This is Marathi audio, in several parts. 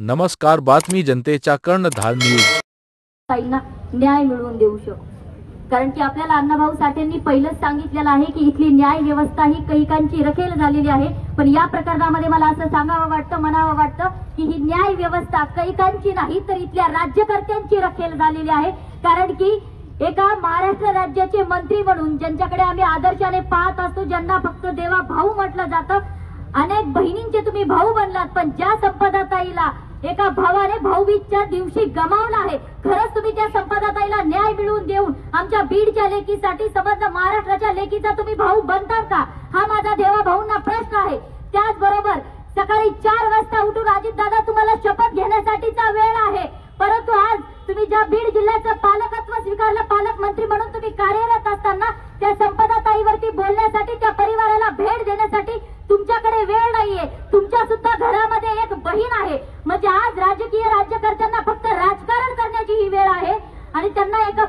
नमस्कार, बातमी जनतेच्या कर्णधार न्यूज. ताईंना न्याय मिळवून देऊ शकतो. कारण की आपल्याला अण्णाभाऊ साठेंनी पहिलेच सांगितलेलं आहे की इथली न्याय व्यवस्था ही कैकांची रखेल झालेली आहे. पण या प्रकरणामध्ये मला असं सांगावं वाटतं, म्हणावं वाटतं की ही न्याय व्यवस्था कैकांची नाही तर इथल्या राज्यकर्त्यांची रखेल झालेली आहे. कारण की एका महाराष्ट्र राज्याचे मंत्री म्हणून ज्यांच्याकडे आम्ही आदर्शाने पाहत असतो, ज्यांना फक्त देवा भाऊ म्हटलं जातं, अनेक बहिणींचे तुम्ही भाऊ बनलात, पण ज्या संपदाताईला एका भावाने भाऊबीजच्या दिवशी गमावला आहे, खरंच तुम्ही त्या संपदाताईला न्याय मिळवून देऊन आमच्या बीडच्या लेकीसाठी समजा महाराष्ट्राच्या लेकीचा तुम्ही भाऊ बनतात का? हा माझा देवा भाऊंना प्रश्न आहे. त्याचबरोबर सकाळी 4 वाजता उठून अजितदादा तुम्हाला शपथ घेण्यासाठीचा वेळ आहे, परंतु आज तुम्ही ज्या बीड जिल्ह्याचं पालकत्व स्वीकारलं, पालकमंत्री म्हणून तुम्ही कार्यरत असताना त्या संपदाताईवरती बोलण्यासाठी, त्या परिवाराला भेट देण्यासाठी तुमच्याकडे वेळ नाहीये. तुमच्या सुद्धा घरामध्ये एक बहीण आहे. म्हणजे आज राजकीय राज्यकर्त्यांना फक्त राजकारण करण्याची ही वेळ आहे आणि त्यांना एका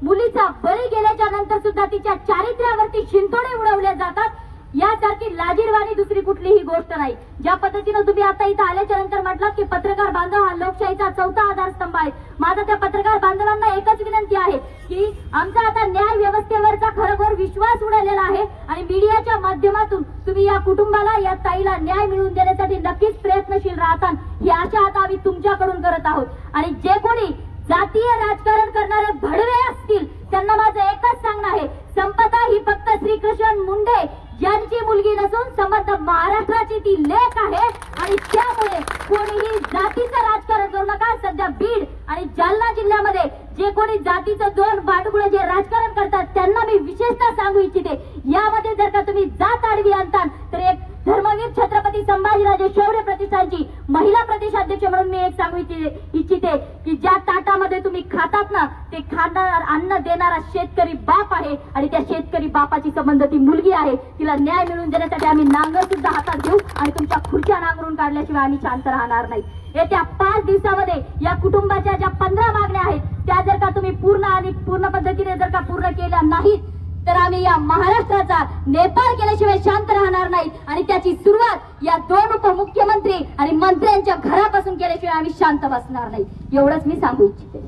मुलीचा बळी गेल्याच्या नंतर सुद्धा तिच्या चारित्र्यावरती शिंतोडे उडवले जातात. यासारखी लाजीरवाणी दुसरी कुठलीही गोष्ट नाही. ज्या पद्धतीने तुम्ही आता इथं आल्याच्या नंतर म्हटलात की पत्रकार बांधव हा लोकशाहीचा चौथा आधारस्तंभ आहे, माझा त्या पत्रकार बांधवांना एकच विनंती आहे की आमचा आता न्याय व्यवस्थेवरचा खरोखर विश्वास उडालेला आहे आणि मीडियाच्या माध्यमातून तुम्ही या कुटुंबाला, या ताईला न्याय मिळवून देण्यासाठी नक्कीच प्रयत्नशील राहता ही आशा आता आम्ही तुमच्याकडून करत आहोत. आणि जे कोणी जातीय राजकारण करणारे भडवे असतील त्यांना माझं एकच सांगणं आहे, संपदा ही फक्त श्रीकृष्ण मुंडे यांची मुलगी नसून समर्थ महाराष्ट्राची ती लेक आहे आणि त्यामुळे कोणीही जातीचं राजकारण करू नका. सध्या बीड आणि जालना जिल्ह्यामध्ये जे कोणी जातीचं दोन बांडगुळे जे राजकारण करतात त्यांना मी विशेषतः सांगू इच्छिते, यामध्ये जर का तुम्ही जात आडवी आणता तर एक धर्मवीर छत्रपती संभाजीराजे शौर्य प्रतिष्ठानची महिला प्रदेशाध्यक्ष म्हणून मी एक सांगू इच्छिते की ज्या ताटामध्ये तुम्ही खातात ना ते खाणार अन्न देणारा शेतकरी बाप आहे आणि त्या शेतकरी बापाची संबंध ती मुलगी आहे. तिला न्याय मिळवून देण्यासाठी आम्ही नांगर सुद्धा हातात घेऊ आणि तुमच्या खुर्च्या नांगरून काढल्याशिवाय आम्ही शांत राहणार नाही. येत्या 5 दिवसामध्ये या कुटुंबाच्या ज्या 15 मागण्या आहेत त्या जर का तुम्ही पूर्ण पद्धतीने जर का पूर्ण केल्या नाहीत तर आम्ही या महाराष्ट्राचा नेपाळ केल्याशिवाय शांत राहणार नाही आणि त्याची सुरुवात या 2 उपमुख्यमंत्री आणि मंत्र्यांच्या घरापासून केल्याशिवाय आम्ही शांत बसणार नाही. एवढंच मी सांगू इच्छिते.